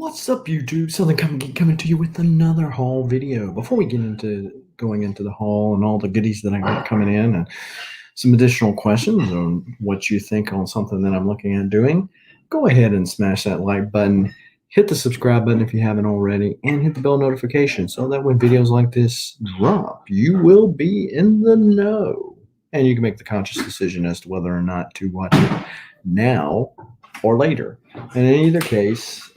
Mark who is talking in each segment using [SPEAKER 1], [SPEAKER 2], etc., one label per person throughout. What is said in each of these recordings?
[SPEAKER 1] What's up, YouTube? Something coming to you with another haul video. Before we get into going into the haul and all the goodies that I got coming in, and some additional questions on what you think on something that I'm looking at doing, go ahead and smash that like button, hit the subscribe button if you haven't already, and hit the bell notification so that when videos like this drop, you will be in the know, and you can make the conscious decision as to whether or not to watch it now or later. And in either case,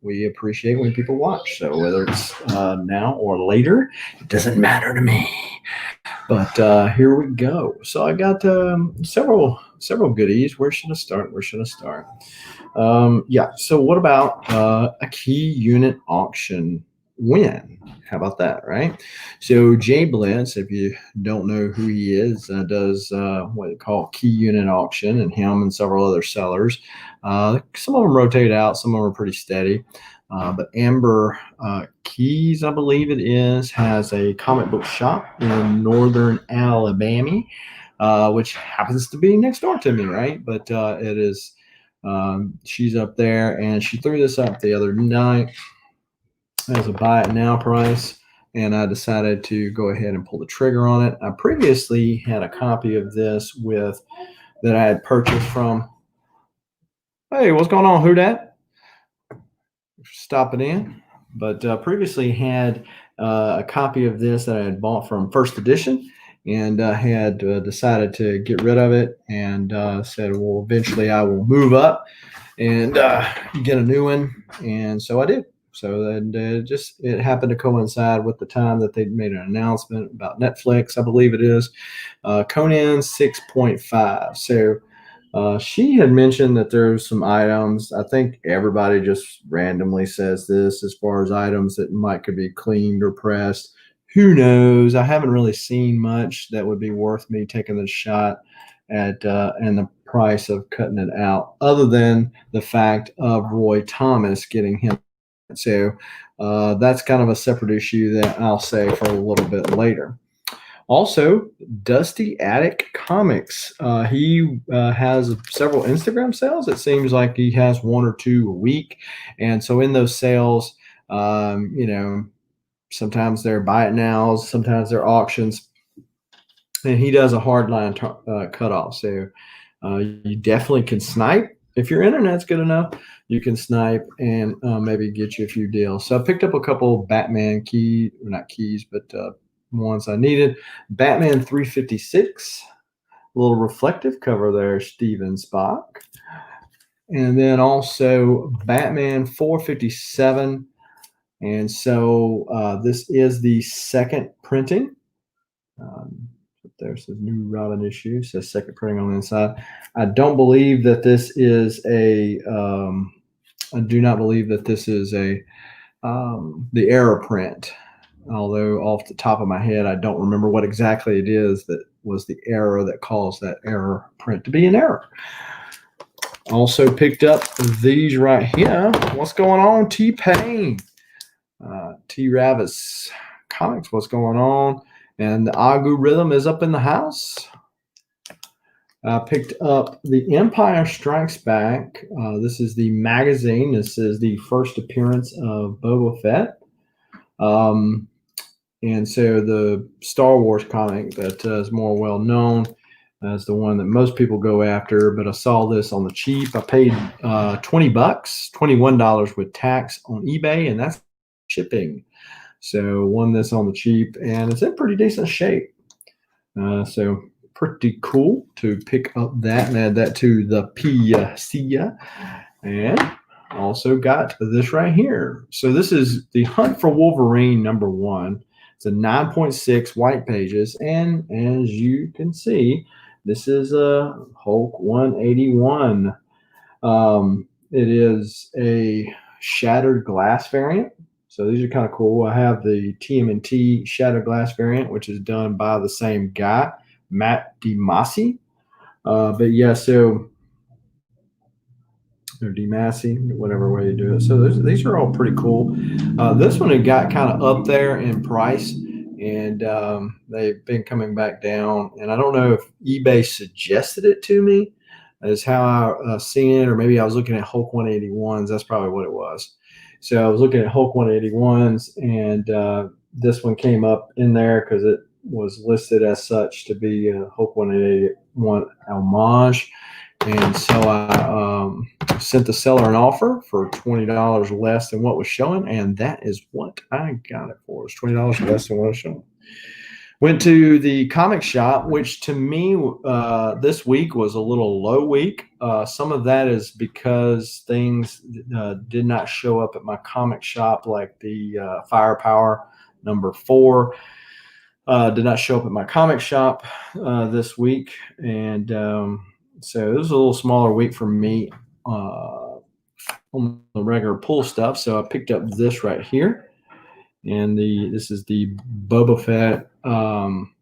[SPEAKER 1] we appreciate when people watch. So whether it's now or later, it doesn't matter to me. But here we go. So I got several goodies. Where should I start? Yeah. So what about a key unit auction win? How about that, right? So Jay Blitz, if you don't know who he is, does what they call key unit auction, and him and several other sellers. Some of them rotate out, some of them are pretty steady. But Amber Keys, I believe it is, has a comic book shop in northern Alabama, which happens to be next door to me, right? But it is, she's up there, and she threw this up the other night as a buy it now price, and I decided to go ahead and pull the trigger on it. I previously had a copy of this that I had purchased from. Hey, what's going on, who dat? Stopping in. But previously had a copy of this that I had bought from First Edition, and had decided to get rid of it, and said, well, eventually I will move up and get a new one. And so I did. So then it happened to coincide with the time that they made an announcement about Netflix, I believe it is, Conan 6.5. So she had mentioned that there's some items. I think everybody just randomly says this as far as items that could be cleaned or pressed. Who knows? I haven't really seen much that would be worth me taking the shot at and the price of cutting it out, other than the fact of Roy Thomas getting him. So that's kind of a separate issue that I'll say for a little bit later. Also, Dusty Attic Comics. He has several Instagram sales. It seems like he has one or two a week. And so in those sales, sometimes they're buy it nows, sometimes they're auctions. And he does a hard line cutoff. So you definitely can snipe. If your internet's good enough, you can snipe and maybe get you a few deals. So I picked up a couple Batman not keys, but ones I needed. Batman 356, a little reflective cover there, Steven Spock. And then also Batman 457. And so this is the second printing. There says new Robin issue, says second printing on the inside. I don't believe that this is I do not believe that this is the error print. Although off the top of my head, I don't remember what exactly it is that was the error that caused that error print to be an error. Also picked up these right here. What's going on, T-Pain? T. Ravis Comics, what's going on? And the Agu Rhythm is up in the house. I picked up The Empire Strikes Back. This is the magazine. This is the first appearance of Boba Fett. And so the Star Wars comic that is more well known as the one that most people go after. But I saw this on the cheap. I paid $20, $21 with tax on eBay, and that's shipping. So won this on the cheap, and it's in pretty decent shape. So pretty cool to pick up that and add that to the PC. And also got this right here. So this is The Hunt for Wolverine #1. It's a 9.6 white pages, and as you can see, this is a Hulk 181. It is a shattered glass variant. So these are kind of cool. I have the TMNT Shattered Glass variant, which is done by the same guy, Matt DeMasi. But yeah, so or DeMasi, whatever way you do it. So these are all pretty cool. This one had got kind of up there in price, and they've been coming back down. And I don't know if eBay suggested it to me, is how I seen it, or maybe I was looking at Hulk 181s. That's probably what it was. So I was looking at Hulk 181s, and this one came up in there because it was listed as such to be a Hulk 181 homage. And so I sent the seller an offer for $20 less than what was showing, and that is what I got it for. It's $20 less than what was showing. Went to the comic shop, which to me this week was a little low week. Some of that is because things did not show up at my comic shop, like the Firepower #4 did not show up at my comic shop this week. And so it was a little smaller week for me on the regular pull stuff. So I picked up this right here. And this is the Boba Fett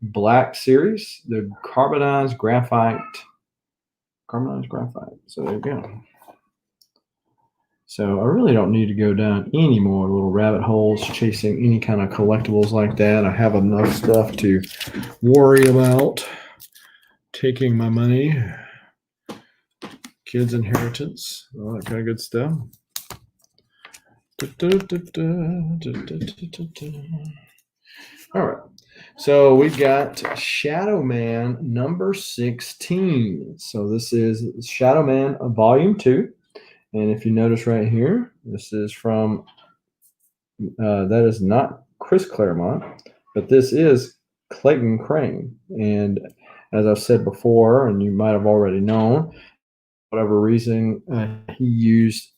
[SPEAKER 1] Black series, the carbonized graphite. So there you go. So I really don't need to go down any more little rabbit holes chasing any kind of collectibles like that. I have enough stuff to worry about. Taking my money, kids' inheritance, all that kind of good stuff. All right, so we got Shadow Man #16. So this is Shadow Man Volume 2, and if you notice right here, this is from that is not Chris Claremont, but this is Clayton Crane. And as I've said before, and you might have already known, whatever reason, he used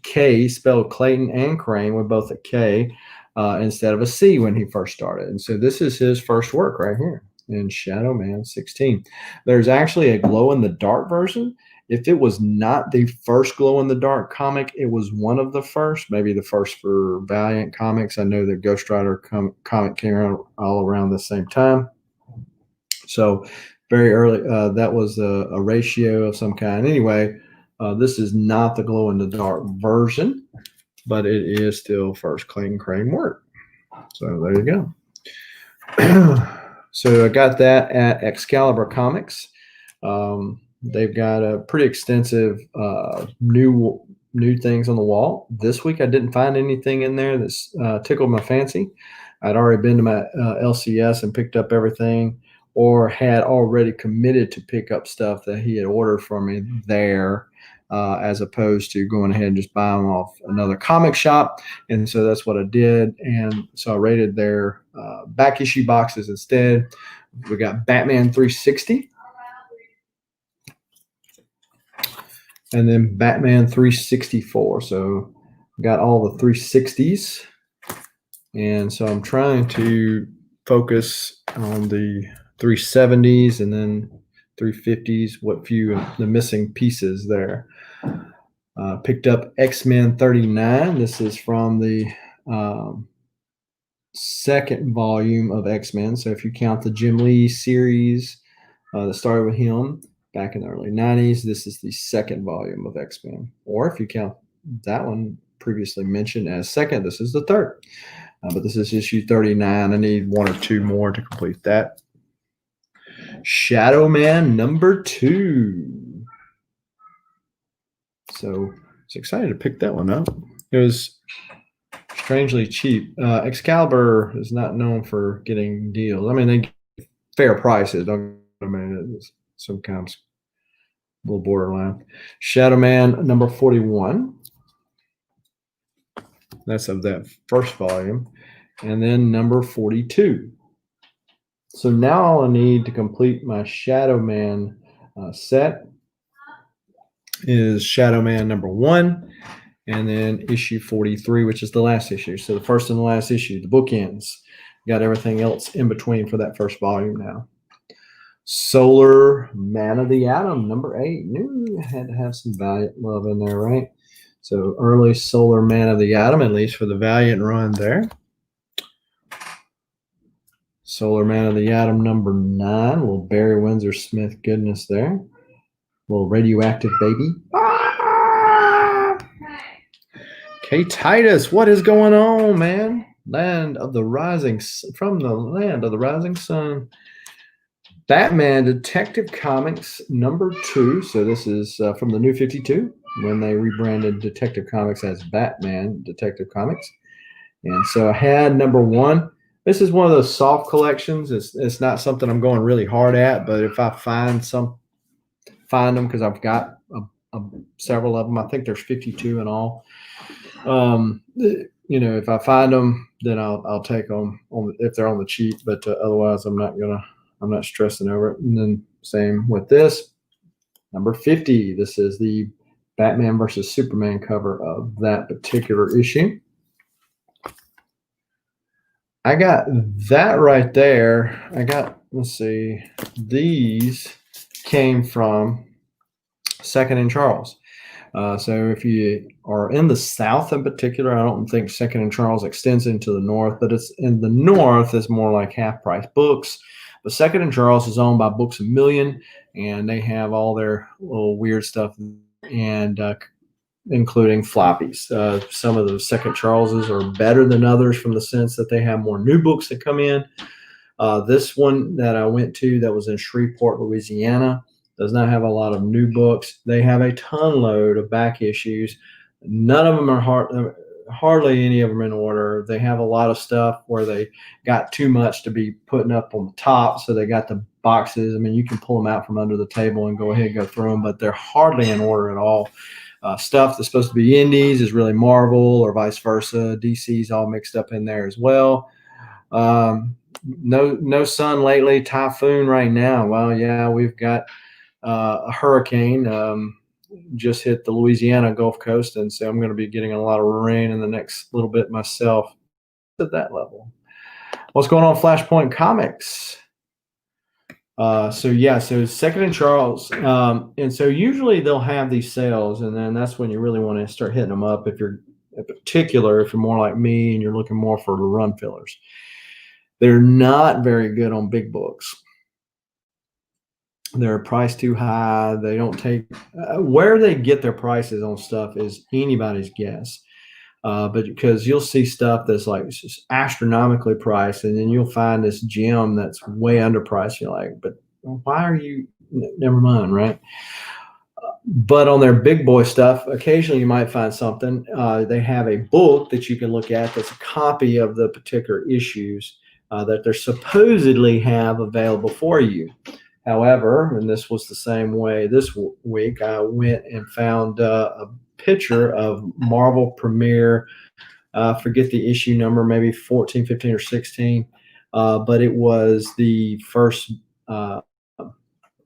[SPEAKER 1] K, spelled Clayton and Crane with both a K instead of a C when he first started. And so this is his first work right here in Shadow Man 16. There's actually a glow-in-the-dark version. If it was not the first glow-in-the-dark comic, it was one of the first, maybe the first for Valiant Comics. I know the Ghost Rider comic came out all around the same time. So very early, that was a ratio of some kind. Anyway, this is not the glow-in-the-dark version, but it is still first Clayton Crane work. So there you go. So I got that at Excalibur Comics. They've got a pretty extensive new things on the wall. This week I didn't find anything in there that's tickled my fancy. I'd already been to my LCS and picked up everything, or had already committed to pick up stuff that he had ordered for me there, as opposed to going ahead and just buying off another comic shop. And so that's what I did. And so I rated their back issue boxes instead. We got Batman 360. And then Batman 364. So got all the 360s. And so I'm trying to focus on the 370s and then 350s, what few the missing pieces there. Picked up X-Men 39. This is from the second volume of X-Men. So if you count the Jim Lee series that started with him back in the early 90s, this is the second volume of X-Men. Or if you count that one previously mentioned as second, this is the third. But this is issue 39. I need one or two more to complete that. Shadow Man #2. So it's excited to pick that one up. It was strangely cheap. Excalibur is not known for getting deals. I mean, they get fair prices. It's sometimes a little borderline. Shadow Man #41. That's of that first volume. And then #42. So now all I need to complete my Shadow Man set is Shadow Man #1, and then issue 43, which is the last issue. So the first and the last issue, the bookends. Got everything else in between for that first volume now. Solar Man of the Atom #8. Knew I had to have some Valiant love in there, right? So early Solar Man of the Atom, at least for the Valiant run there. Solar Man of the Atom #9. Little Barry Windsor Smith goodness there. Little radioactive baby. K Titus, what is going on, man? From the land of the rising sun. Batman Detective Comics #2. So this is from the New 52 when they rebranded Detective Comics as Batman Detective Comics. And so I had #1. This is one of those soft collections. It's not something I'm going really hard at, but if I find them because I've got several of them. I think there's 52 in all. If I find them, then I'll take them if they're on the cheap. But otherwise, I'm not stressing over it. And then same with this #50. This is the Batman versus Superman cover of that particular issue. I got that right there. Let's see, these came from Second and Charles. So if you are in the South in particular, I don't think Second and Charles extends into the North, but it's in the North, it's more like half price books. But Second and Charles is owned by Books A Million, and they have all their little weird stuff, and including floppies. Some of the Second Charleses are better than others from the sense that they have more new books that come in. This one that I went to that was in Shreveport, Louisiana, does not have a lot of new books. They have a ton load of back issues. None of them are hardly any of them in order. They have a lot of stuff where they got too much to be putting up on the top, so they got the boxes. I mean, you can pull them out from under the table and go ahead and go through them, but they're hardly in order at all. Stuff that's supposed to be indies is really Marvel or vice versa. DC's all mixed up in there as well. No sun lately. Typhoon right now. Well, yeah, we've got a hurricane just hit the Louisiana Gulf Coast, and so I'm going to be getting a lot of rain in the next little bit myself at that level. What's going on, Flashpoint Comics? So Second and Charles, and so usually they'll have these sales, and then that's when you really want to start hitting them up. If you're more like me and you're looking more for the run fillers, they're not very good on big books. They're priced too high. They don't take where they get their prices on stuff is anybody's guess. But because you'll see stuff that's like just astronomically priced, and then you'll find this gem that's way underpriced. You're like, but why are you? Never mind, right? But on their big boy stuff, occasionally you might find something. They have a book that you can look at that's a copy of the particular issues that they supposedly have available for you. However, and this was the same way this week, I went and found a picture of Marvel Premiere. Forget the issue number, maybe 14, 15, or 16. But it was the first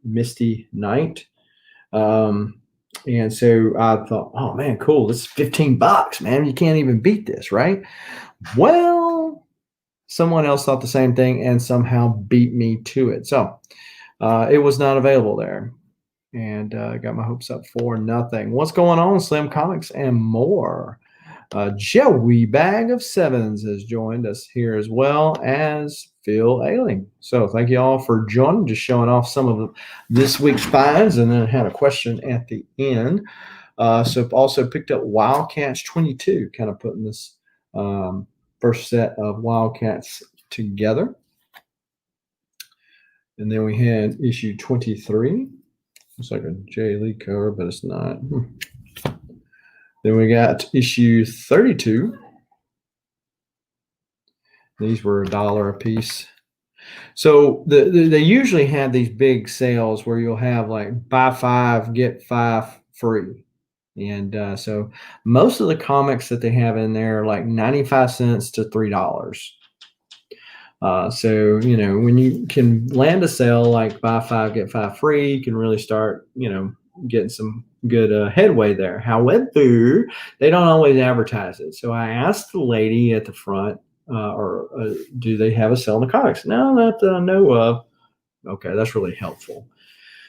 [SPEAKER 1] Misty Night. And so I thought, oh man, cool. This is $15, man. You can't even beat this, right? Well, someone else thought the same thing and somehow beat me to it. So it was not available there, and got my hopes up for nothing. What's going on, Slim Comics and more? Joey Bag of Sevens has joined us here, as well as Phil Ailing. So thank you all for joining, just showing off some of this week's finds, and then I had a question at the end. So also picked up Wildcats 22, kind of putting this first set of Wildcats together. And then we had issue 23. Looks like a Jay Lee cover, but it's not. Then we got issue 32. These were $1 a piece. So they usually have these big sales where you'll have like buy 5, get 5 free. And so most of the comics that they have in there are like 95 cents to $3. So, when you can land a sale like buy 5, get 5 free, you can really start, getting some good headway there. However, they don't always advertise it. So I asked the lady at the front, do they have a sale in the comics? No, not that I know of. Okay, that's really helpful.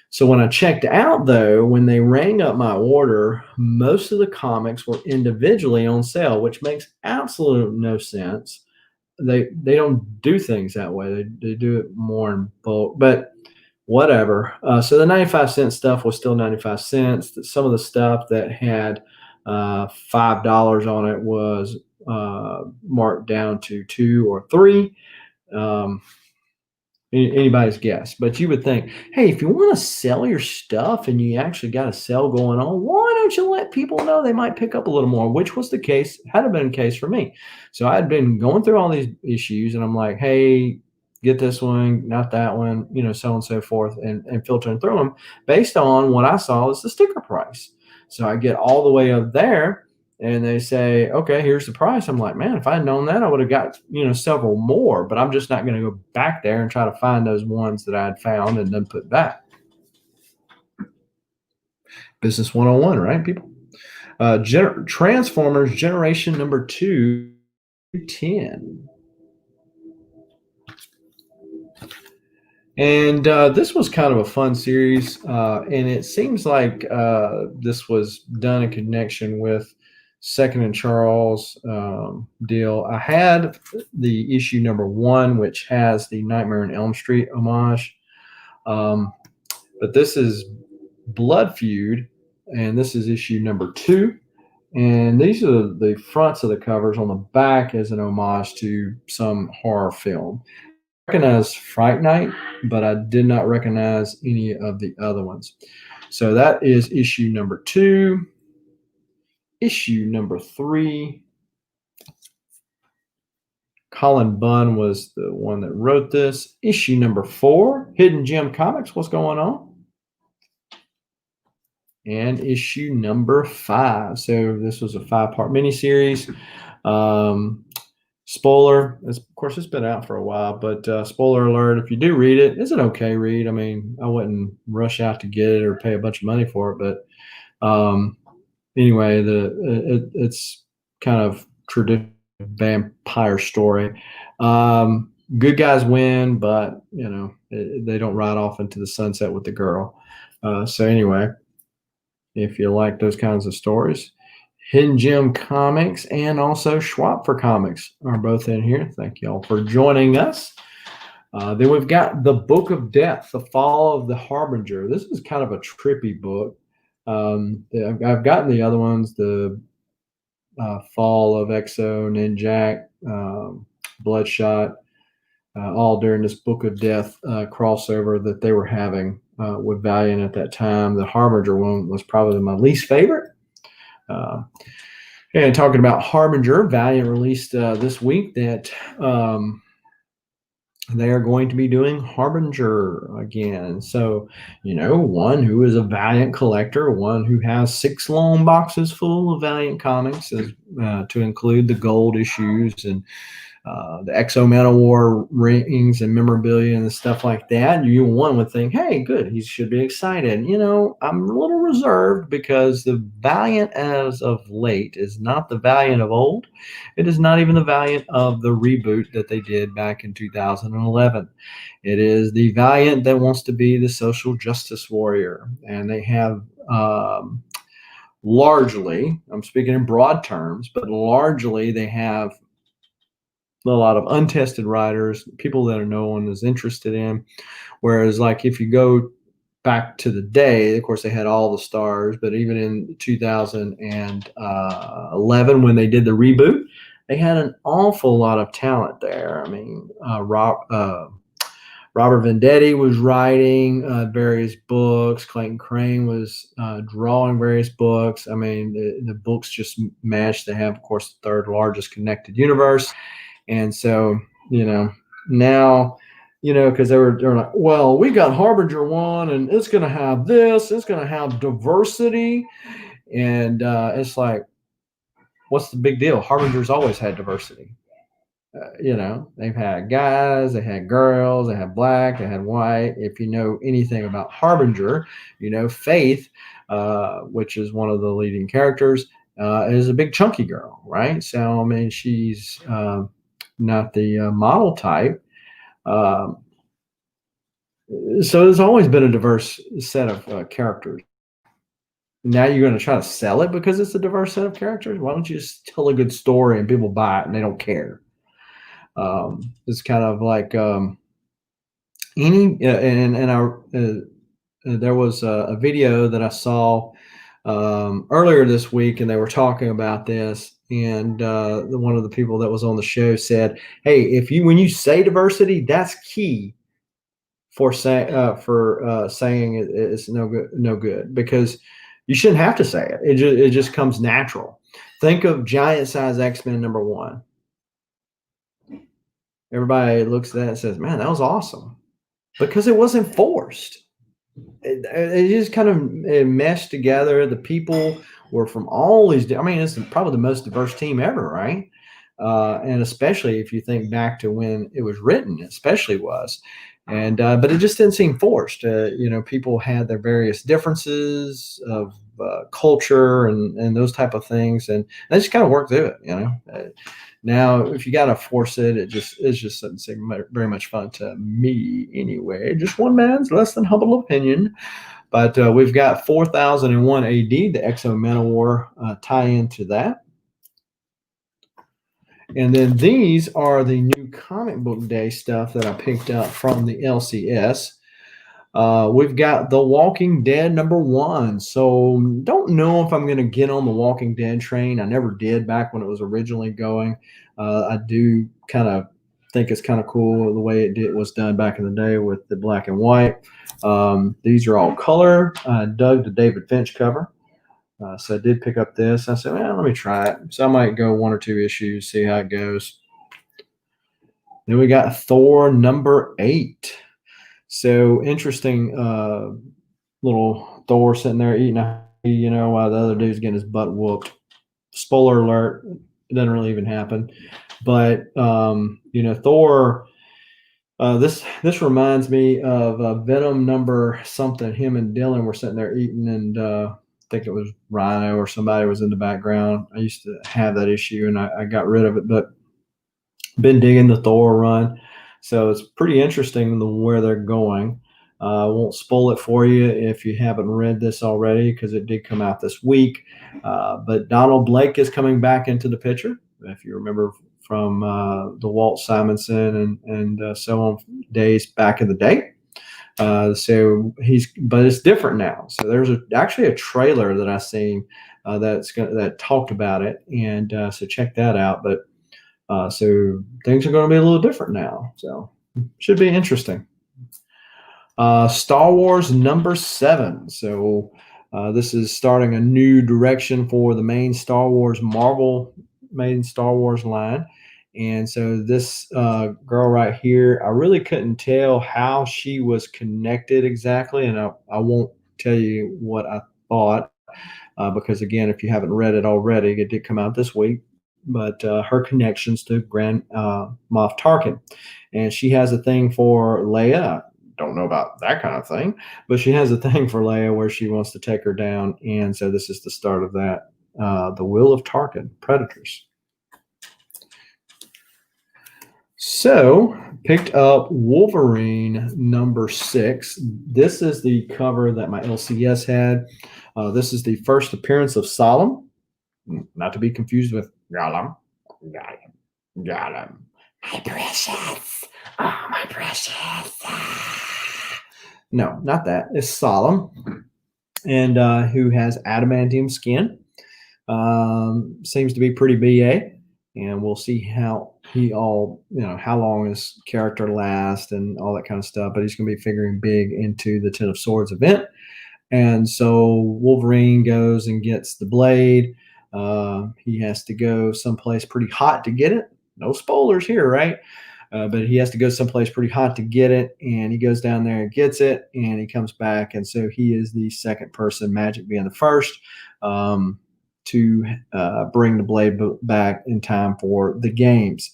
[SPEAKER 1] So when I checked out, though, when they rang up my order, most of the comics were individually on sale, which makes absolute no sense. They don't do things that way. They do it more in bulk, but whatever. So the 95-cent stuff was still 95 cents. Some of the stuff that had $5 on it was marked down to $2 or $3. Anybody's guess. But you would think, hey, if you want to sell your stuff and you actually got a sale going on, why don't you let people know they might pick up a little more? Which was the case, had it been the case for me. So I had been going through all these issues, and I'm like, hey, get this one, not that one, so on and so forth, and filtering through them based on what I saw as the sticker price. So I get all the way up there, and they say, okay, here's the price. I'm like, man, if I'd known that, I would have got, several more, but I'm just not going to go back there and try to find those ones that I'd found and then put back. Business 101, right, people? Transformers Generation number 210. And this was kind of a fun series, and it seems like this was done in connection with Second and Charles deal. I had the issue number 1, which has the Nightmare on Elm Street homage, but this is Blood Feud, and this is issue number 2. And these are the fronts of the covers. On the back as an homage to some horror film. Recognize Fright Night, but I did not recognize any of the other ones. So that is issue number 2. Issue number 3. Colin Bunn was the one that wrote this. Issue number 4. Hidden Gem Comics. What's going on? And issue number 5. So this was a 5-part miniseries. Spoiler, of course, it's been out for a while, but spoiler alert, if you do read it, it's an okay read. I mean, I wouldn't rush out to get it or pay a bunch of money for it, but anyway, it's kind of traditional vampire story. Good guys win, but, they don't ride off into the sunset with the girl. So anyway, if you like those kinds of stories, Hidden Gem Comics and also Schwab for Comics are both in here. Thank you all for joining us. Then we've got The Book of Death, The Fall of the Harbinger. This is kind of a trippy book. I've gotten the other ones, the Fall of Exo, Ninjak, Bloodshot, all during this Book of Death crossover that they were having with Valiant at that time. The Harbinger one was probably my least favorite. And talking about Harbinger, Valiant released this week that they are going to be doing Harbinger again. So, one who is a Valiant collector, one who has 6 long boxes full of Valiant comics, to include the gold issues and the Exo Man of War rings and memorabilia and stuff like that. One would think, hey, good, he should be excited. I'm a little reserved because the Valiant as of late is not the Valiant of old. It is not even the Valiant of the reboot that they did back in 2011. It is the Valiant that wants to be the social justice warrior. And they have largely, I'm speaking in broad terms, but largely they have a lot of untested writers, people that no one is interested in. Whereas, like, if you go back to the day, of course, they had all the stars, but even in 2011, when they did the reboot, they had an awful lot of talent there. I mean, Robert Venditti was writing various books. Clayton Crane was drawing various books. I mean, the books just matched. They have, of course, the 3rd largest connected universe. And so, now, because they're like, well, we got Harbinger 1 and it's going to have this, it's going to have diversity. And it's like, what's the big deal? Harbinger's always had diversity. They've had guys, they had girls, they had black, they had white. If you know anything about Harbinger, Faith, which is one of the leading characters, is a big chunky girl, right? So, I mean, she's not the model type. So there's always been a diverse set of characters. Now you're going to try to sell it because it's a diverse set of characters? Why don't you just tell a good story and people buy it and they don't care? It's kind of like there was a video that I saw earlier this week, and they were talking about this. And one of the people that was on the show said, hey, when you say diversity, that's key. for saying it's no good, because you shouldn't have to say it. It just comes natural. Think of Giant Size X-Men #1. Everybody looks at that and says, "Man, that was awesome," because it wasn't forced. It just kind of meshed together. The people were from all these. I mean, it's probably the most diverse team ever, right? And especially if you think back to when it was written, especially was. And but it just didn't seem forced. People had their various differences of culture and those type of things, and they just kind of worked through it. Now, if you got to force it, it just doesn't seem very much fun to me anyway. Just one man's less than humble opinion. But we've got 4001 AD, the Exo Manowar tie into that. And then these are the new comic book day stuff that I picked up from the LCS. We've got The Walking Dead #1. So don't know if I'm going to get on the Walking Dead train. I never did back when it was originally going. I do kind of think it's kind of cool the way it was done back in the day with the black and white. These are all color. I dug the David Finch cover. So I did pick up this. I said, well, let me try it. So I might go 1 or 2 issues, see how it goes. Then we got Thor #8. So interesting little Thor sitting there eating while the other dude's getting his butt whooped. Spoiler alert, it doesn't really even happen. But, Thor, this reminds me of Venom #something. Him and Dylan were sitting there eating, and I think it was Rhino or somebody was in the background. I used to have that issue, and I got rid of it, but been digging the Thor run. So it's pretty interesting where they're going. I won't spoil it for you if you haven't read this already, because it did come out this week. But Donald Blake is coming back into the picture. If you remember from the Walt Simonson and so on days back in the day. But it's different now. So there's actually a trailer that I seen that talked about it, and so check that out. But so things are going to be a little different now. So should be interesting. Star Wars #7. So this is starting a new direction for the main Marvel main Star Wars line. And so this girl right here, I really couldn't tell how she was connected exactly. And I won't tell you what I thought because, again, if you haven't read it already, it did come out this week. But her connections to Grand Moff Tarkin. And she has a thing for Leia. Don't know about that kind of thing, but she has a thing for Leia where she wants to take her down. And so this is the start of that. The Will of Tarkin, Predators. So picked up Wolverine #6. This is the cover that my LCS had. This is the first appearance of Solemn, not to be confused with Gollum. Gollum. My precious. Oh, my precious. No, not that. It's Solemn, and who has adamantium skin. Seems to be pretty BA, and we'll see how how long his character lasts and all that kind of stuff. But he's going to be figuring big into the Ten of Swords event. And so Wolverine goes and gets the blade. He has to go someplace pretty hot to get it. No spoilers here, right? But he has to go someplace pretty hot to get it, and he goes down there and gets it, and he comes back, and so he is the second person, Magic being the first, to bring the blade back in time for the games.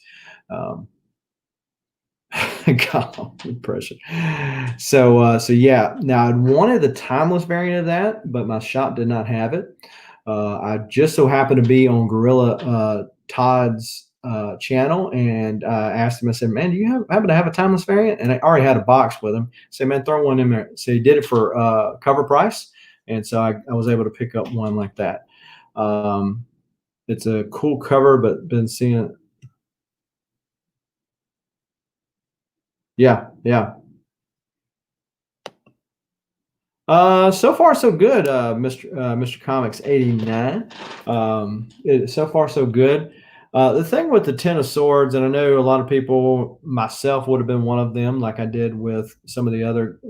[SPEAKER 1] God, impression. So yeah. Now I wanted the timeless variant of that, but my shop did not have it. I just so happened to be on Gorilla Todd's channel, and asked him. I said, "Man, do you happen to have a timeless variant?" And I already had a box with him. I said, "Man, throw one in there." So he did it for cover price, and so I was able to pick up one like that. It's a cool cover, but been seeing it. Yeah. So far so good, Mr. Comics 89. So far so good. The thing with the Ten of Swords, and I know a lot of people, myself would have been one of them, like I did with some of the other,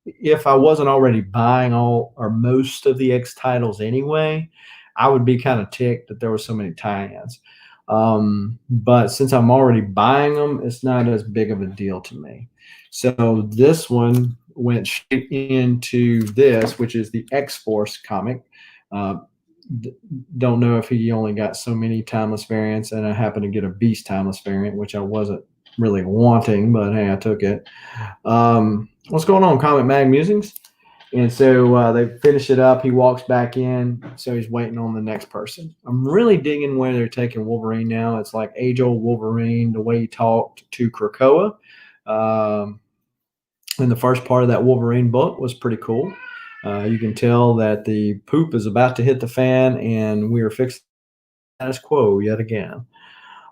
[SPEAKER 1] if I wasn't already buying all or most of the X titles anyway, I would be kind of ticked that there were so many tie-ins. But since I'm already buying them, it's not as big of a deal to me. So this one went straight into this, which is the X-Force comic. Uh, don't know if he only got so many timeless variants, and I happened to get a Beast timeless variant, which I wasn't really wanting, but hey, I took it. What's going on, Comic Mag Musings? And so they finish it up. He walks back in, so he's waiting on the next person. I'm really digging where they're taking Wolverine now. It's like age-old Wolverine, the way he talked to Krakoa. And the first part of that Wolverine book was pretty cool. You can tell that the poop is about to hit the fan, and we are fixing status quo yet again.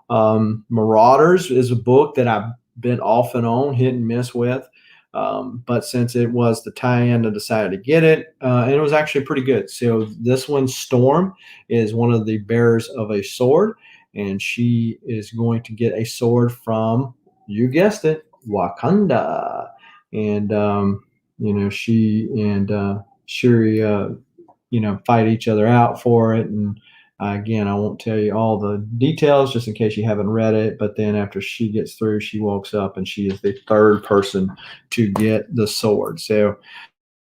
[SPEAKER 1] Marauders is a book that I've been off and on, hit and miss with. But since it was the tie-in, I decided to get it, and it was actually pretty good. So this one, Storm, is one of the bearers of a sword, and she is going to get a sword from, you guessed it, Wakanda. And she and Shuri fight each other out for it. And again, I won't tell you all the details just in case you haven't read it, but then after she gets through, she walks up and she is the third person to get the sword. So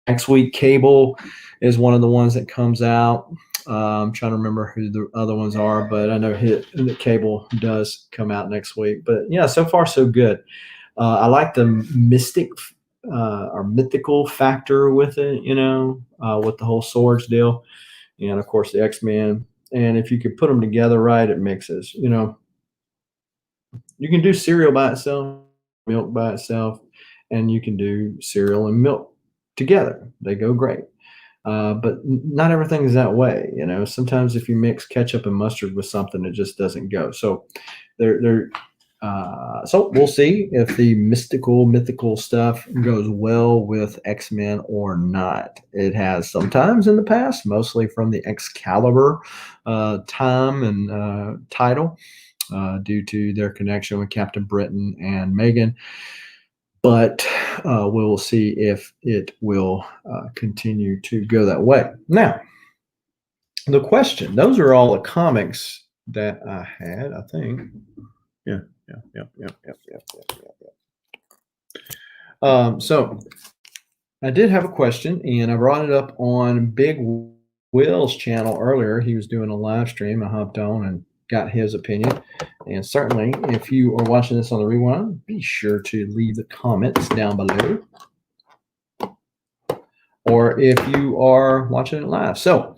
[SPEAKER 1] next week, Cable is one of the ones that comes out. I'm trying to remember who the other ones are, but I know the Cable does come out next week. But yeah, so far so good. I like the mystic or mythical factor with it, with the whole swords deal, and of course the X-Men. And if you could put them together right, it mixes. You can do cereal by itself, milk by itself, and you can do cereal and milk together. They go great. But not everything is that way. Sometimes if you mix ketchup and mustard with something, it just doesn't go. So so we'll see if the mythical stuff goes well with X-Men or not. It has sometimes in the past, mostly from the Excalibur time and title, due to their connection with Captain Britain and Megan. But we'll see if it will continue to go that way. Now, the question, those are all the comics that I had, I think. Yeah. So I did have a question, and I brought it up on Big Will's channel earlier. He was doing a live stream. I hopped on and got his opinion. And certainly, if you are watching this on the rewind, be sure to leave the comments down below. Or if you are watching it live. So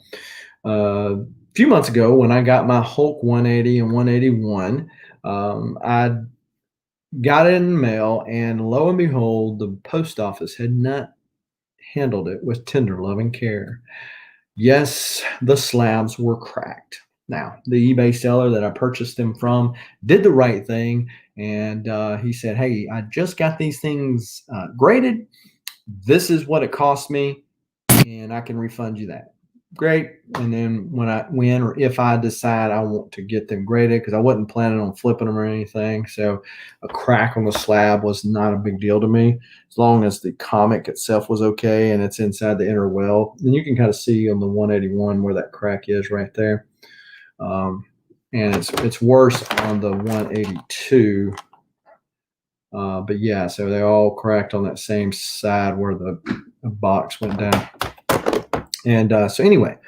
[SPEAKER 1] a few months ago, when I got my Hulk 180 and 181, I got it in the mail, and lo and behold, the post office had not handled it with tender loving care. Yes, the slabs were cracked. Now, the eBay seller that I purchased them from did the right thing, and he said, "Hey, I just got these things graded. This is what it cost me, and I can refund you that." Great. And then when or if I decide I want to get them graded, because I wasn't planning on flipping them or anything, so a crack on the slab was not a big deal to me, as long as the comic itself was okay and it's inside the inner well. And you can kind of see on the 181 where that crack is right there, and it's worse on the 182. But yeah, so they're all cracked on that same side where the box went down. And so anyway,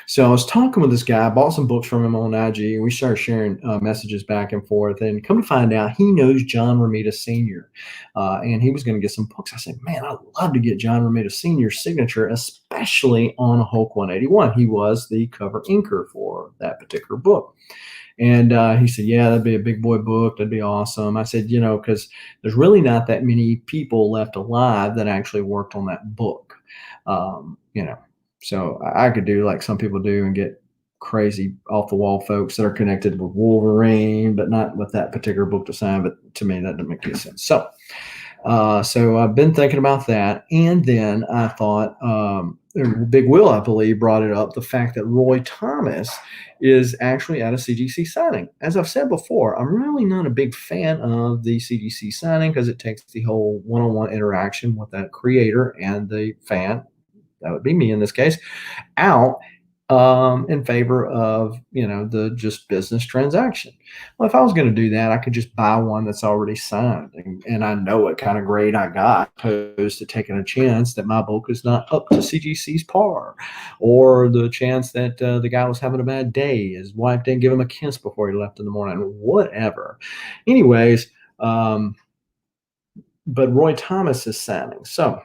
[SPEAKER 1] so I was talking with this guy. I bought some books from him on IG, and we started sharing messages back and forth. And come to find out, he knows John Romita Sr., and he was going to get some books. I said, man, I'd love to get John Romita Sr.'s signature, especially on Hulk 181. He was the cover inker for that particular book. And he said, yeah, that'd be a big boy book. That'd be awesome. I said, because there's really not that many people left alive that actually worked on that book, So I could do like some people do and get crazy off the wall folks that are connected with Wolverine, but not with that particular book to sign. But to me, that doesn't make any sense. So I've been thinking about that. And then I thought, Big Will, I believe, brought it up, the fact that Roy Thomas is actually at a CGC signing. As I've said before, I'm really not a big fan of the CGC signing because it takes the whole one-on-one interaction with that creator and the fan, that would be me in this case, out in favor of, the just business transaction. Well, if I was going to do that, I could just buy one that's already signed, and I know what kind of grade I got, opposed to taking a chance that my book is not up to CGC's par, or the chance that the guy was having a bad day, his wife didn't give him a kiss before he left in the morning, whatever. Anyways, but Roy Thomas is signing. So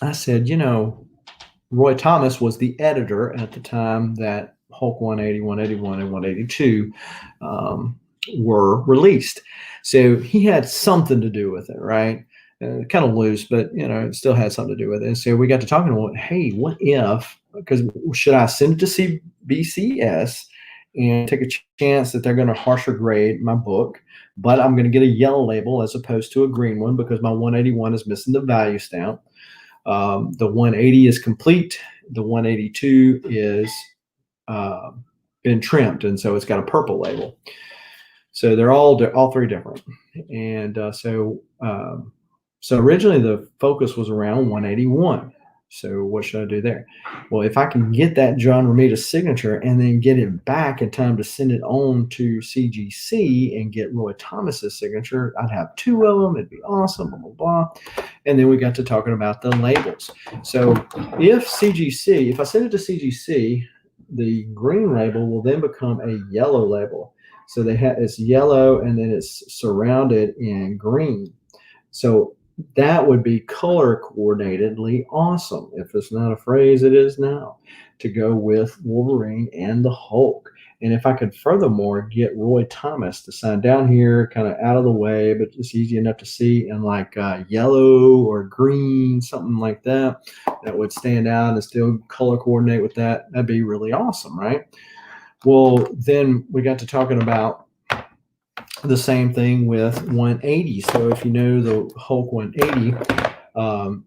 [SPEAKER 1] I said, Roy Thomas was the editor at the time that Hulk 180, 181, and 182 were released. So he had something to do with it, right? Kind of loose, but it still had something to do with it. And so we got to talking about, hey, what if? Because should I send it to CBCS and take a chance that they're going to harsher grade my book, but I'm going to get a yellow label as opposed to a green one because my 181 is missing the value stamp. The 180 is complete. The 182 is been trimmed, and so it's got a purple label. So they're all three different. And so originally the focus was around 181. So what should I do there? Well, if I can get that John Romita signature and then get it back in time to send it on to CGC and get Roy Thomas's signature, I'd have two of them. It'd be awesome, blah, blah, blah. And then we got to talking about the labels. So if I send it to CGC, the green label will then become a yellow label. So it's yellow and then it's surrounded in green. So that would be color coordinatedly awesome. If it's not a phrase, it is now, to go with Wolverine and the Hulk. And if I could furthermore get Roy Thomas to sign down here, kind of out of the way, but it's easy enough to see, in like yellow or green, something like that, that would stand out and still color coordinate with that, that'd be really awesome, right? Well, then we got to talking about the same thing with 180. So if you know the Hulk 180,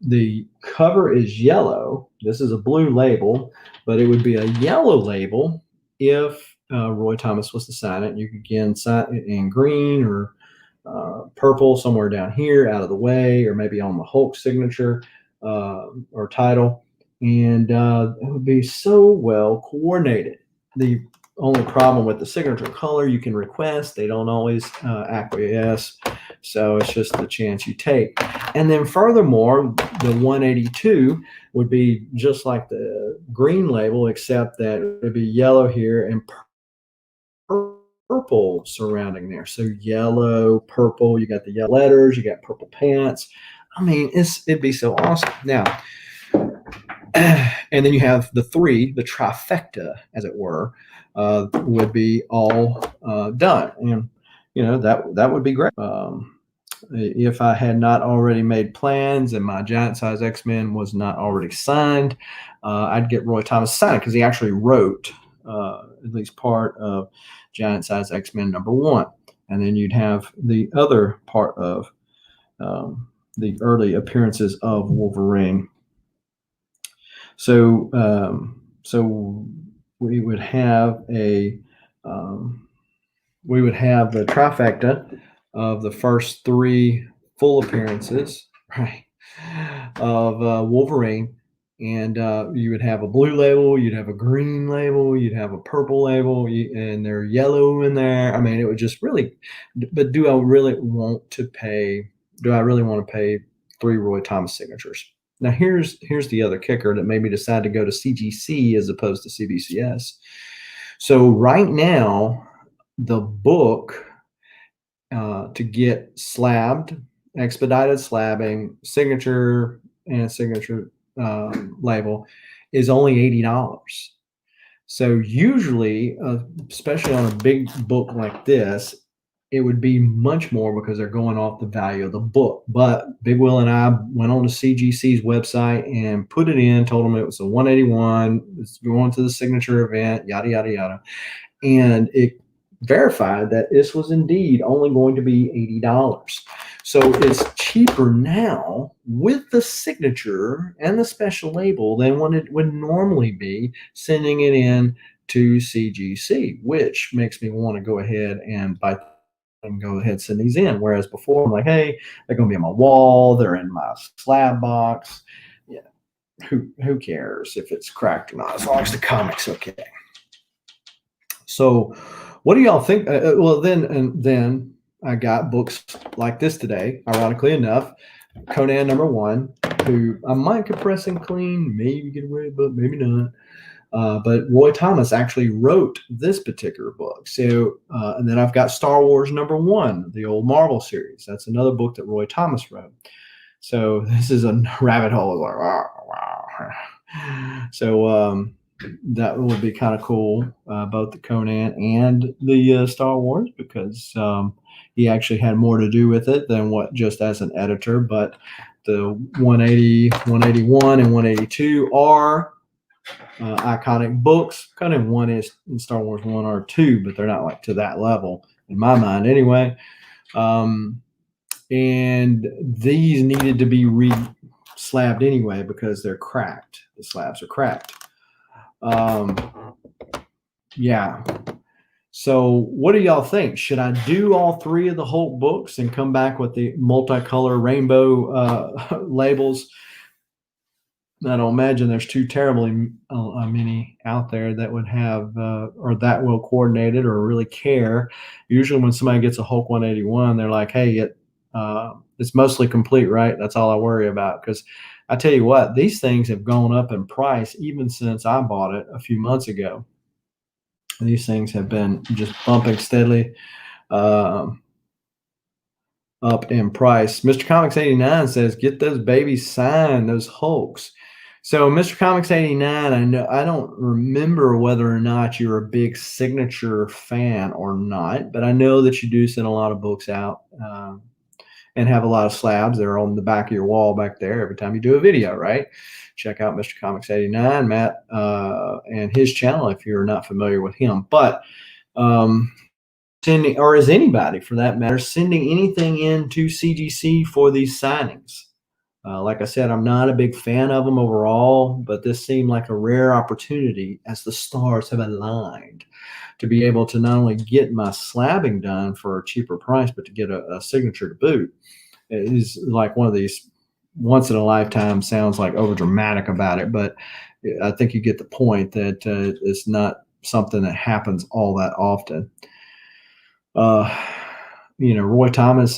[SPEAKER 1] the cover is yellow. This is a blue label, but it would be a yellow label if Roy Thomas was to sign it. You could again sign it in green or purple somewhere down here out of the way, or maybe on the Hulk signature or title. And it would be so well coordinated. The only problem with the signature color you can request, they don't always acquiesce. So it's just the chance you take. And then furthermore, the 182 would be just like the green label, except that it would be yellow here and purple surrounding there. So yellow, purple, you got the yellow letters, you got purple pants. I mean, it'd be so awesome. Now, and then you have the trifecta, as it were, would be all done. And, that would be great. If I had not already made plans and my Giant Size X-Men was not already signed, I'd get Roy Thomas signed because he actually wrote at least part of Giant Size X-Men #1. And then you'd have the other part of the early appearances of Wolverine. So we would have the trifecta of the first three full appearances, right, of Wolverine, and you would have a blue label, you'd have a green label, you'd have a purple label, and they're yellow in there. I mean, it would just really. But do I really want to pay 3 Roy Thomas signatures? Now, here's the other kicker that made me decide to go to CGC as opposed to CBCS. So right now, the book to get expedited slabbing, signature and signature label is only $80. So usually, especially on a big book like this, it would be much more because they're going off the value of the book. But Big Will and I went on to CGC's website and put it in, told them it was a 181, it's going to the signature event, yada, yada, yada. And it verified that this was indeed only going to be $80. So it's cheaper now with the signature and the special label than what it would normally be sending it in to CGC, which makes me want to go ahead and buy and go ahead and send these in. Whereas before, I'm like, hey, they're going to be on my wall, they're in my slab box. Yeah, who cares if it's cracked or not, as long as the comic's okay. So, what do y'all think? Well, then I got books like this today. Ironically enough, Conan #1, who I might compress and clean, maybe get away, but maybe not. But Roy Thomas actually wrote this particular book. So, and then I've got Star Wars #1, the old Marvel series. That's another book that Roy Thomas wrote. So this is a rabbit hole. Like, wow. So that would be kind of cool, both the Conan and the Star Wars, because he actually had more to do with it than what just as an editor. But the 180, 181, and 182 are iconic books. Kind of one is in Star Wars 1 or 2, but they're not like to that level in my mind anyway. And these needed to be re-slabbed anyway because they're cracked. The slabs are cracked. Yeah. So what do y'all think? Should I do all 3 of the Hulk books and come back with the multicolor rainbow labels? I don't imagine there's too terribly many out there that would have or that well coordinated or really care. Usually when somebody gets a Hulk 181, they're like, hey, it's mostly complete, right? That's all I worry about. Because I tell you what, these things have gone up in price even since I bought it a few months ago. These things have been just bumping steadily up in price. Mr. Comics 89 says, get those babies signed, those Hulks. So Mr. Comics 89, I don't remember whether or not you're a big signature fan or not, but I know that you do send a lot of books out and have a lot of slabs. They're on the back of your wall back there every time you do a video, right? Check out Mr. Comics 89, Matt, and his channel if you're not familiar with him. But sending, or is anybody for that matter, sending anything into CGC for these signings? Like I said, I'm not a big fan of them overall, but this seemed like a rare opportunity as the stars have aligned to be able to not only get my slabbing done for a cheaper price, but to get a signature to boot. It is like one of these once in a lifetime, sounds like over dramatic about it, but I think you get the point that it's not something that happens all that often. Roy Thomas,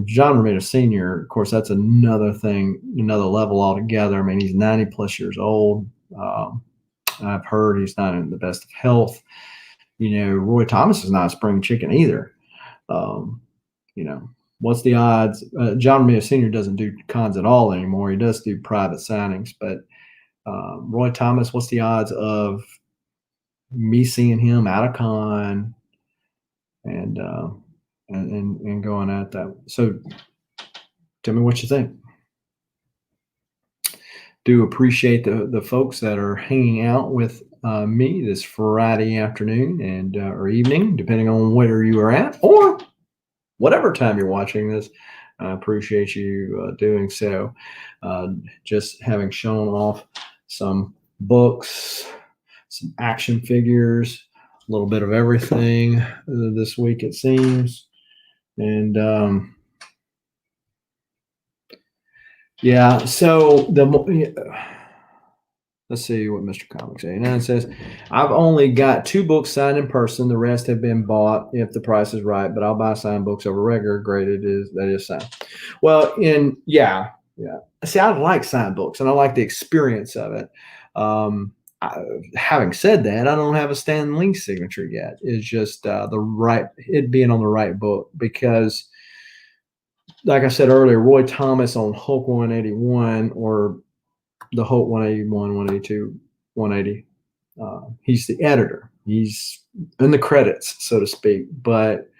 [SPEAKER 1] John Romita Sr., of course, that's another thing, another level altogether. I mean, he's 90 plus years old. I've heard he's not in the best of health. Roy Thomas is not a spring chicken either. What's the odds? John Romita Sr. doesn't do cons at all anymore. He does do private signings, but Roy Thomas, what's the odds of me seeing him at a con and going at that? So tell me what you think. Do appreciate the folks that are hanging out with me this Friday afternoon and or evening, depending on where you are at, or whatever time you're watching this. I appreciate you doing so. Just having shown off some books, some action figures, a little bit of everything this week, it seems. And yeah, so let's see what Mr. Comics 89 says. I've only got 2 books signed in person. The rest have been bought if the price is right, but I'll buy signed books over regular graded that is signed. Well, yeah. See, I like signed books and I like the experience of it. Having said that, I don't have a Stan Lee signature yet. It's just it being on the right book, because like I said earlier, Roy Thomas on Hulk 181 or the Hulk 181, 182, 180. He's the editor. He's in the credits, so to speak, but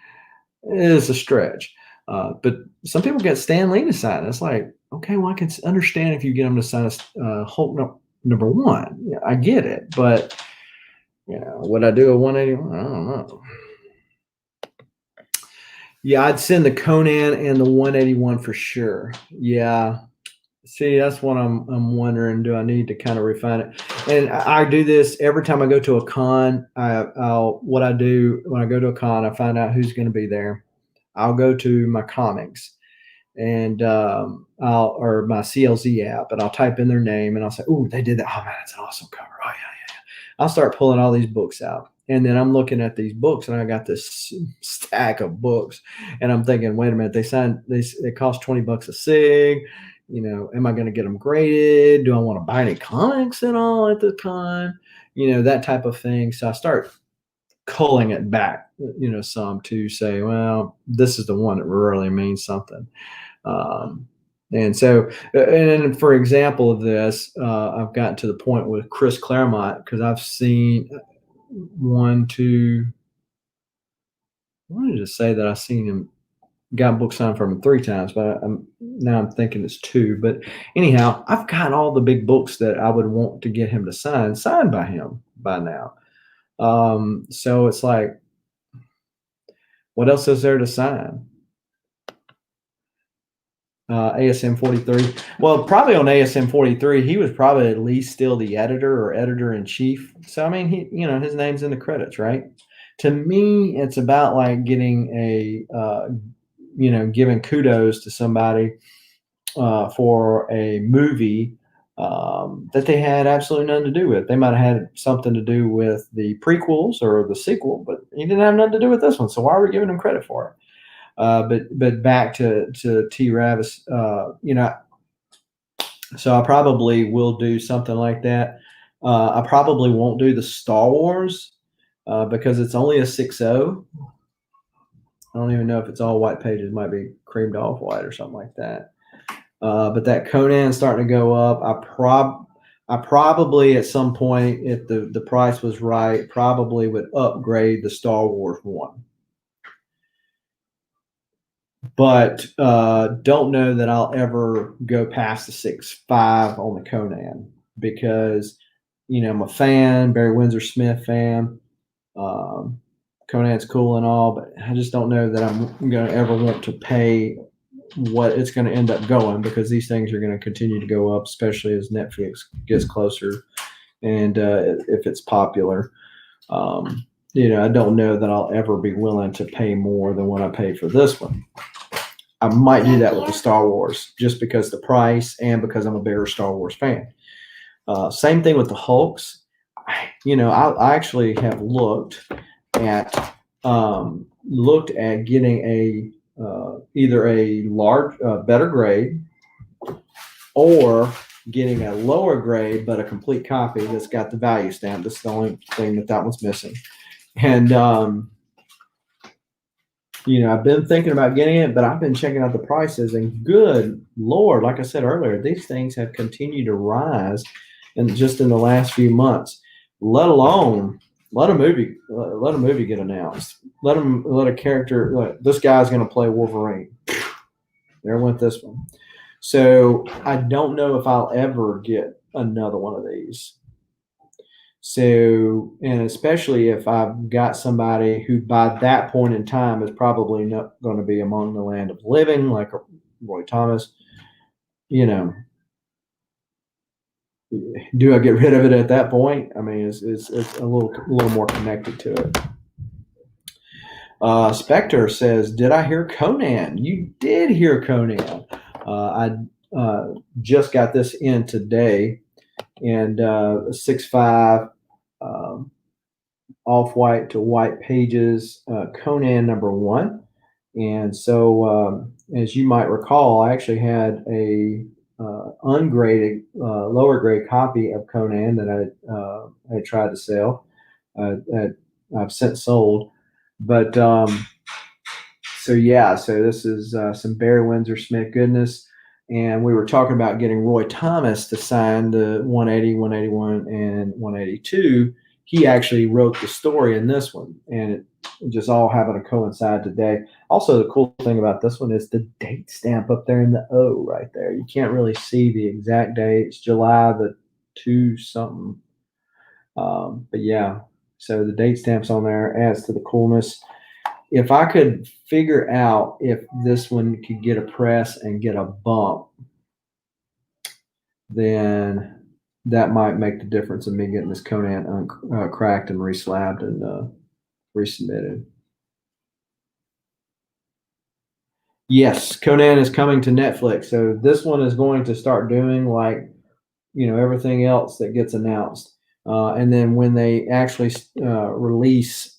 [SPEAKER 1] it's a stretch. But some people get Stan Lee to sign. It's like, okay, well, I can understand if you get him to sign Hulk #1. Yeah, I get it, but would I do a 181? I don't know. Yeah, I'd send the Conan and the 181 for sure. Yeah. See, that's what I'm wondering. Do I need to kind of refine it? And I do this every time I go to a con. What I do when I go to a con, I find out who's going to be there. I'll go to my comics and I'll or my CLZ app, and I'll type in their name and I'll say, "Oh, they did that. Oh man, that's an awesome cover. Oh yeah." I'll start pulling all these books out. And then I'm looking at these books and I got this stack of books and I'm thinking, wait a minute, they signed this, it costs $20 a sig. You know, am I going to get them graded? Do I want to buy any comics at all at the time? You know, that type of thing. So I start culling it back, you know, some to say, well, this is the one that really means something. And so, and for example of this, I've gotten to the point with Chris Claremont because I've seen one, two. I wanted to say that I've seen him, got a book signed from him 3 times, but now I'm thinking it's 2. But anyhow, I've got all the big books that I would want to get him to sign signed by him by now. So it's like, what else is there to sign? ASM 43. Well, probably on ASM 43, he was probably at least still the editor or editor in chief. So I mean, he, you know, his name's in the credits, right? To me, it's about like getting you know, giving kudos to somebody for a movie that they had absolutely nothing to do with. They might have had something to do with the prequels or the sequel, but he didn't have nothing to do with this one. So why are we giving him credit for it? But back to T. Ravis, you know, so I probably will do something like that. I probably won't do the Star Wars because it's only a 6.0. I don't even know if it's all white pages. It might be creamed off white or something like that. But that Conan's starting to go up. I probably at some point, if the price was right, probably would upgrade the Star Wars one. But don't know that I'll ever go past the 6.5 on the Conan because, you know, I'm a fan, Barry Windsor Smith fan. Um, Conan's cool and all, but I just don't know that I'm going to ever want to pay what it's going to end up going because these things are going to continue to go up, especially as Netflix gets closer and if it's popular. You know, I don't know that I'll ever be willing to pay more than what I paid for this one. I might do that with the Star Wars just because the price and because I'm a bigger Star Wars fan. Same thing with the Hulks. You know, I actually have looked at getting a either a large, better grade, or getting a lower grade but a complete copy that's got the value stamp. That's the only thing that one's missing. And you know, I've been thinking about getting it, but I've been checking out the prices, and good Lord, like I said earlier, these things have continued to rise, and just in the last few months. Let alone let a movie get announced. Let a character. This guy's going to play Wolverine. There went this one. So I don't know if I'll ever get another one of these. So, and especially if I've got somebody who by that point in time is probably not going to be among the land of living, like Roy Thomas, you know, do I get rid of it at that point? I mean, it's a little more connected to it. Spectre says, "Did I hear Conan?" You did hear Conan. I just got this in today, and 6.5. Off-white to white pages, Conan #1. And so, as you might recall, I actually had a ungraded, lower grade copy of Conan that I tried to sell. That I've since sold. But so yeah, so this is some Barry Windsor Smith goodness. And we were talking about getting Roy Thomas to sign the 180, 181, and 182. He actually wrote the story in this one, and it just all happened to coincide today. Also, the cool thing about this one is the date stamp up there in the O right there. You can't really see the exact date. It's July the 2 something. But yeah, so the date stamp's on there adds to the coolness. if I could figure out if this one could get a press and get a bump, then that might make the difference in me getting this Conan cracked and reslabbed and resubmitted. Yes, Conan is coming to Netflix. So this one is going to start doing like, everything else that gets announced. And then when they actually release,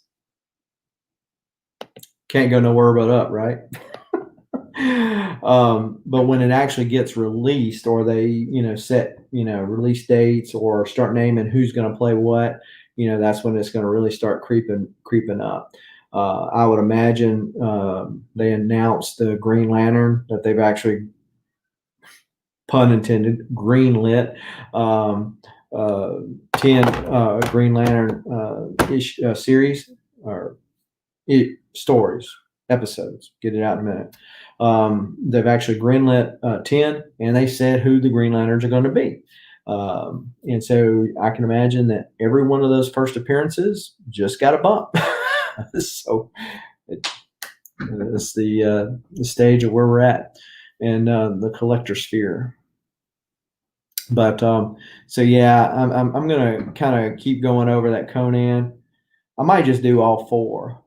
[SPEAKER 1] can't go nowhere but up, right? But when it actually gets released, or they, set, release dates or start naming who's going to play what, that's when it's going to really start creeping up. I would imagine they announced the Green Lantern, that they've actually, pun intended, greenlit 10 Green Lantern series or stories, episodes. Get it out in a minute. They've actually greenlit 10, and they said who the Green Lanterns are going to be. And so I can imagine that every one of those first appearances just got a bump. So it's the stage of where we're at, and the collector sphere. But so yeah, I'm gonna kind of keep going over that Conan. I might just do all four.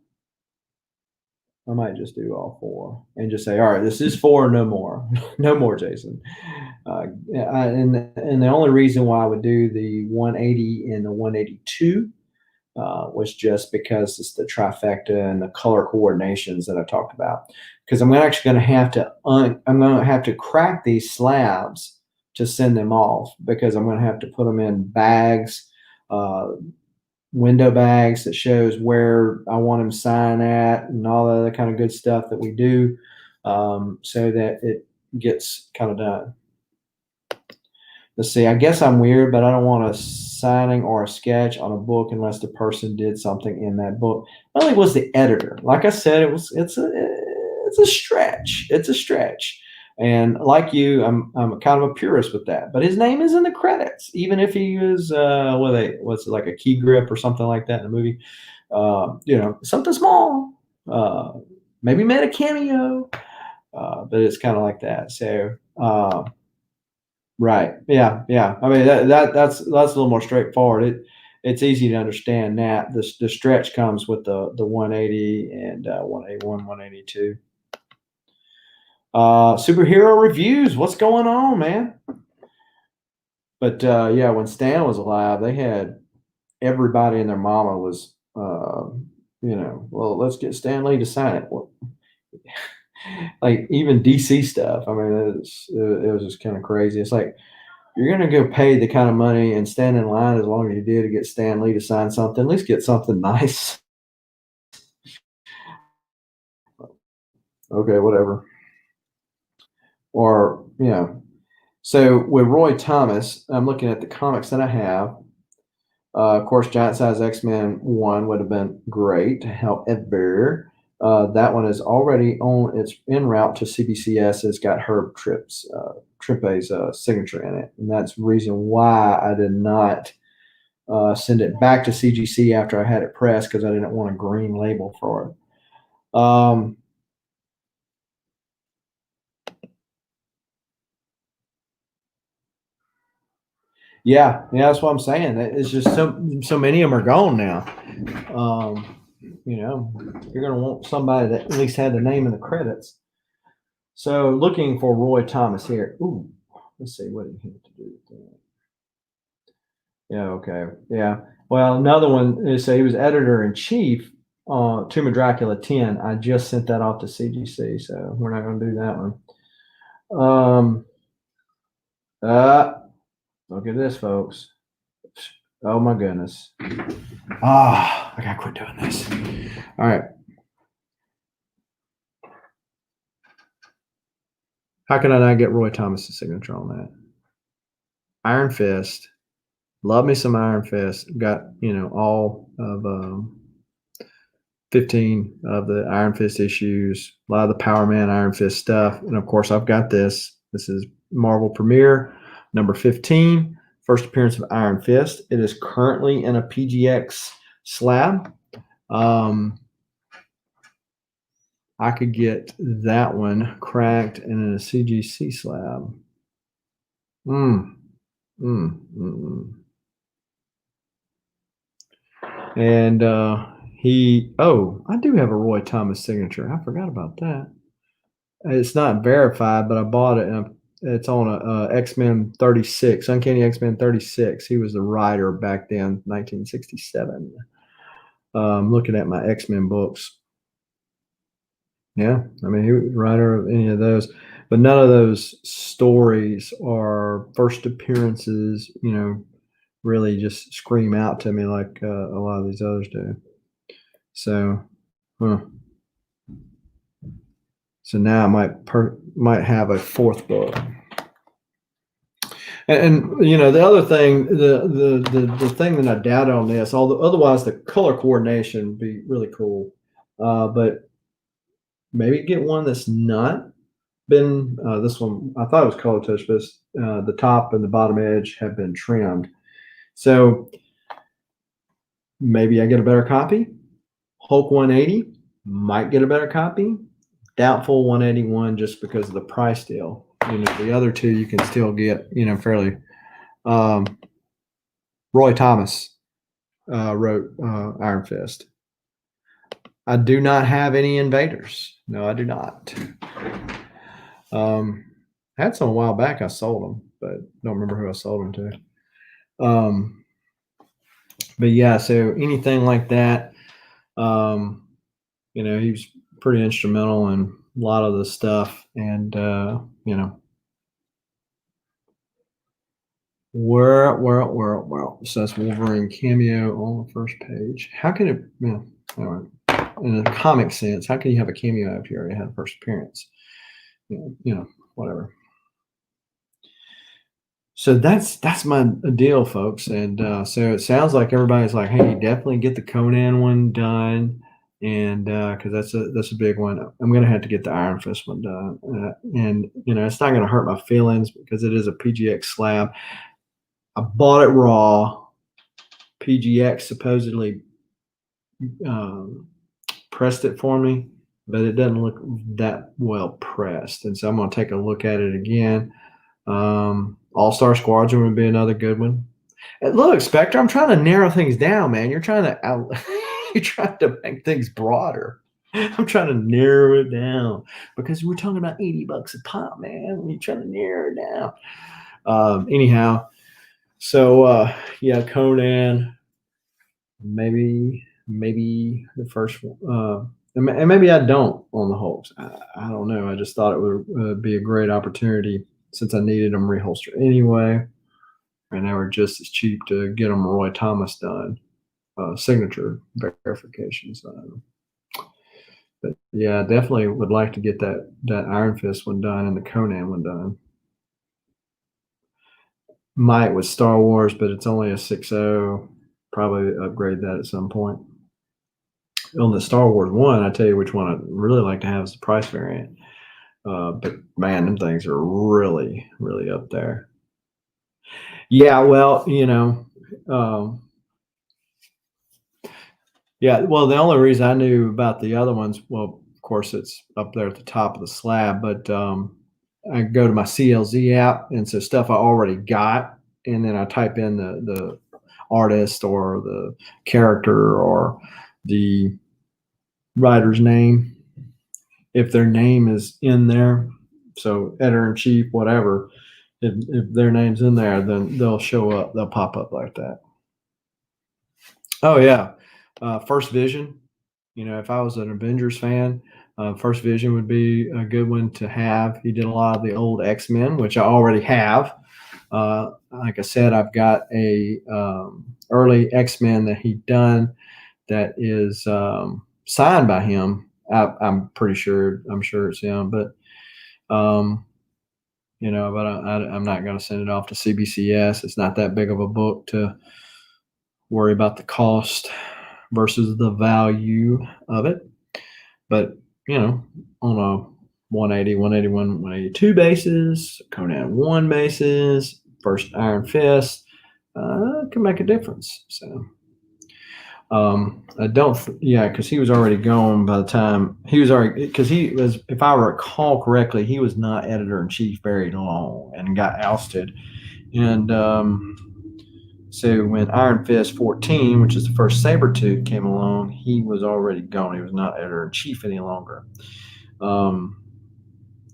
[SPEAKER 1] And just say, all right, this is 4, no more, no more, Jason. And the only reason why I would do the 180 and the 182 was just because it's the trifecta and the color coordinations that I talked about. Because I'm actually going to have to I'm going to have to crack these slabs to send them off, because I'm going to have to put them in bags, window bags that shows where I want them signed at, and all the other kind of good stuff that we do, so that it gets kind of done. Let's see, I guess I'm weird, but I don't want a signing or a sketch on a book unless the person did something in that book. Not only was the editor, like I said, it's a stretch. It's a stretch. And like you, I'm kind of a purist with that. But his name is in the credits, even if he was what's it, like a key grip or something like that in the movie. Something small. Maybe made a cameo. But it's kind of like that. So right. Yeah. I mean that's a little more straightforward. It's easy to understand that. The stretch comes with the 180 and 181, 182. Superhero reviews. What's going on, man? But yeah, when Stan was alive, they had everybody and their mama was, well, let's get Stan Lee to sign it. Well, like even DC stuff. I mean, it was just kind of crazy. It's like, you're going to go pay the kind of money and stand in line as long as you did to get Stan Lee to sign something. At least get something nice. Okay, whatever. Or, so with Roy Thomas, I'm looking at the comics that I have. Of course, Giant Size X-Men 1 would have been great. However, that one is already on. It's en route to CBCS. It's got Herb Tripp's signature in it, and that's the reason why I did not send it back to CGC after I had it pressed, because I didn't want a green label for it. Yeah, that's what I'm saying. It's just so many of them are gone now. You're going to want somebody that at least had the name in the credits. So looking for Roy Thomas here. Ooh, let's see what he had to do with that. Yeah, okay. Yeah. Well, another one is, he was editor in chief on Tomb of Dracula 10. I just sent that off to CGC, so we're not going to do that one. Look at this, folks. Oh my goodness. I gotta quit doing this. All right. How can I not get Roy Thomas's signature on that? Iron Fist. Love me some Iron Fist. Got, all of 15 of the Iron Fist issues, a lot of the Power Man Iron Fist stuff. And of course, I've got this. This is Marvel Premiere number 15, first appearance of Iron Fist. It is currently in a PGX slab. I could get that one cracked and in a CGC slab. Mm, mm, mm, mm. And I do have a Roy Thomas signature. I forgot about that. It's not verified, but I bought it, and it's on a X-Men 36, Uncanny X-Men 36. He was the writer back then, 1967. Looking at my X-Men books. Yeah, I mean, he was the writer of any of those, but none of those stories are first appearances, really just scream out to me like a lot of these others do. So, huh. So now I might have a fourth book. And the other thing, the thing that I doubt on this, although otherwise the color coordination would be really cool, but maybe get one that's not been this one. I thought it was color touch, but the top and the bottom edge have been trimmed, so maybe I get a better copy. Hulk 180 might get a better copy. Doubtful 181 just because of the price deal. The other two you can still get, fairly. Roy Thomas wrote Iron Fist. I do not have any Invaders. No, I do not. I had some a while back. I sold them, but don't remember who I sold them to. But yeah, so anything like that, he was pretty instrumental in a lot of the stuff, and Well, so that's Wolverine cameo on the first page. How can it, all right. In a comic sense, how can you have a cameo if you already had a first appearance? Whatever. So that's my deal, folks. And so it sounds like everybody's like, hey, definitely get the Conan one done. And because that's a big one. I'm gonna have to get the Iron Fist one done. And it's not gonna hurt my feelings because it is a PGX slab. I bought it raw. PGX supposedly pressed it for me, but it doesn't look that well pressed. And so I'm going to take a look at it again. All-Star Squadron would be another good one. And look, Spectre, I'm trying to narrow things down, man. You're trying to make things broader. I'm trying to narrow it down because we're talking about $80 a pop, man. You're trying to narrow it down. Anyhow. So yeah, Conan, maybe the first one, and maybe I don't on the Hulks. I don't know. I just thought it would be a great opportunity since I needed them reholstered anyway, and they were just as cheap to get them Roy Thomas done, signature verifications. But yeah, definitely would like to get that Iron Fist one done and the Conan one done. Might with Star Wars, but it's only a 6.0. Probably upgrade that at some point. On the Star Wars one, I tell you which one I'd really like to have is the price variant. But man, them things are really, really up there. Yeah, well, yeah, well, the only reason I knew about the other ones, well, of course, it's up there at the top of the slab, but I go to my CLZ app, and so stuff I already got, and then I type in the artist or the character or the writer's name. If their name is in there, so editor-in-chief, whatever, if their name's in there, then they'll show up. They'll pop up like that. Oh yeah, First Vision. If I was an Avengers fan, First Vision would be a good one to have. He did a lot of the old X-Men, which I already have. Like I said, I've got a early X-Men that he done that is signed by him. I'm pretty sure. I'm sure it's him, but but I'm not going to send it off to CBCS. It's not that big of a book to worry about the cost versus the value of it. But on a 180, 181, 182 basis, Conan 1 basis, first Iron Fist, can make a difference. So I don't, yeah, because he was already gone by the time he was already, because he was, if I recall correctly, he was not editor in chief very long and got ousted. And so when Iron Fist 14, which is the first Sabretooth, came along, he was already gone. He was not editor in chief any longer.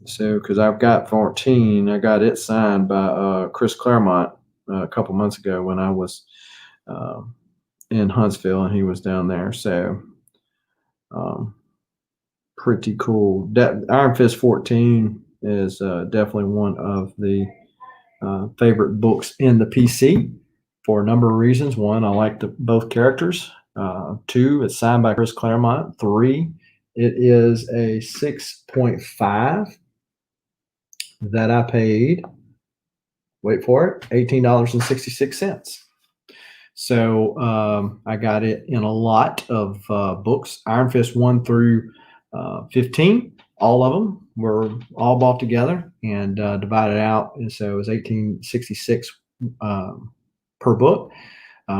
[SPEAKER 1] So because I've got 14, I got it signed by Chris Claremont a couple months ago when I was in Huntsville and he was down there. So pretty cool. Iron Fist 14 is definitely one of the favorite books in the PC for a number of reasons. One, I like both characters. Two, it's signed by Chris Claremont. Three, it is a 6.5 that I paid, wait for it, $18.66. So I got it in a lot of books, Iron Fist 1 through 15. All of them were all bought together and divided out. And so it was $18.66 per book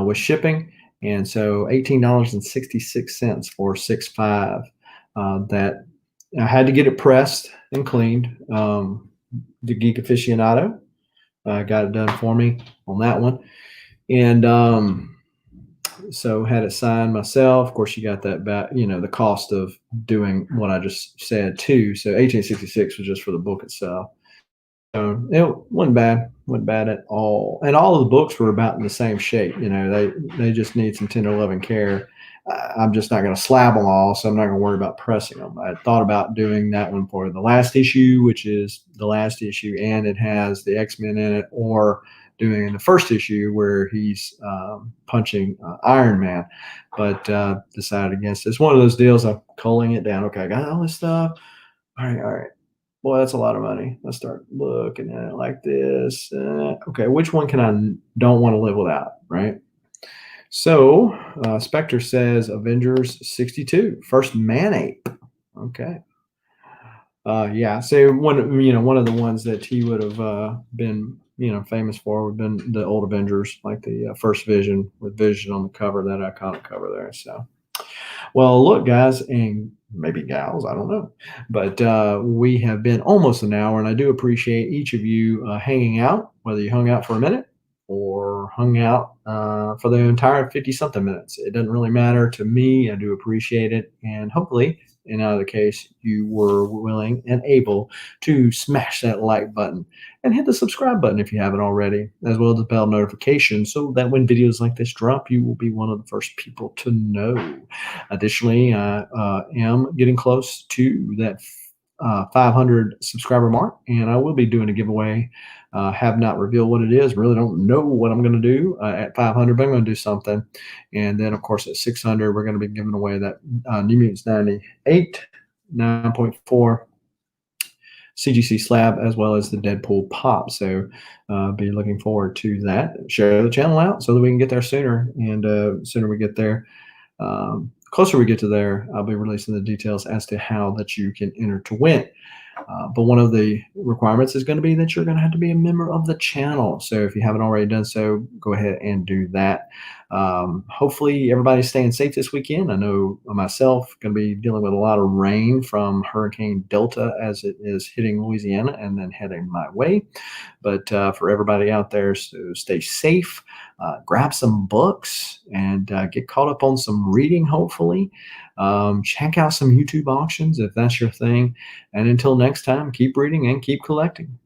[SPEAKER 1] with shipping. And so $18.66 for 6.5. That I had to get it pressed and cleaned. The Geek Aficionado got it done for me on that one. And so had it signed myself. Of course, you got that back, the cost of doing what I just said too. So $18.66 was just for the book itself. So it wasn't bad at all. And all of the books were about in the same shape. They just need some tender loving care. I'm just not going to slab them all, so I'm not going to worry about pressing them. I thought about doing that one for the last issue, which is the last issue, and it has the X-Men in it, or doing the first issue where he's punching Iron Man, but decided against it. It's one of those deals. I'm culling it down. Okay, I got all this stuff. All right. Boy, that's a lot of money. Let's start looking at it like this. Okay, which one can I don't want to live without, right? So Spectre says Avengers 62, first Man-Ape. Okay. Yeah, so one of the ones that he would have been famous for would have been the old Avengers, like the first Vision with Vision on the cover, that iconic cover there. So, well, look, guys, and maybe gals, I don't know, but we have been almost an hour, and I do appreciate each of you hanging out, whether you hung out for a minute or hung out for the entire 50-something minutes. It doesn't really matter to me. I do appreciate it, and hopefully, in either case, you were willing and able to smash that like button and hit the subscribe button if you haven't already, as well as the bell notification, so that when videos like this drop, you will be one of the first people to know. Additionally, I am getting close to that 500 subscriber mark, and I will be doing a giveaway. Have not revealed what it is. Really don't know what I'm going to do at 500, but I'm going to do something. And then, of course, at 600, we're going to be giving away that New Mutants 98 9.4 CGC slab, as well as the Deadpool pop. So be looking forward to that. Share the channel out so that we can get there sooner. And sooner we get there, closer we get to there, I'll be releasing the details as to how that you can enter to win. But one of the requirements is going to be that you're going to have to be a member of the channel. So if you haven't already done so, go ahead and do that. Hopefully everybody's staying safe this weekend. I know myself going to be dealing with a lot of rain from Hurricane Delta as it is hitting Louisiana and then heading my way. But for everybody out there, so stay safe, grab some books, and get caught up on some reading, hopefully. Check out some YouTube auctions if that's your thing. And until next time, keep reading and keep collecting.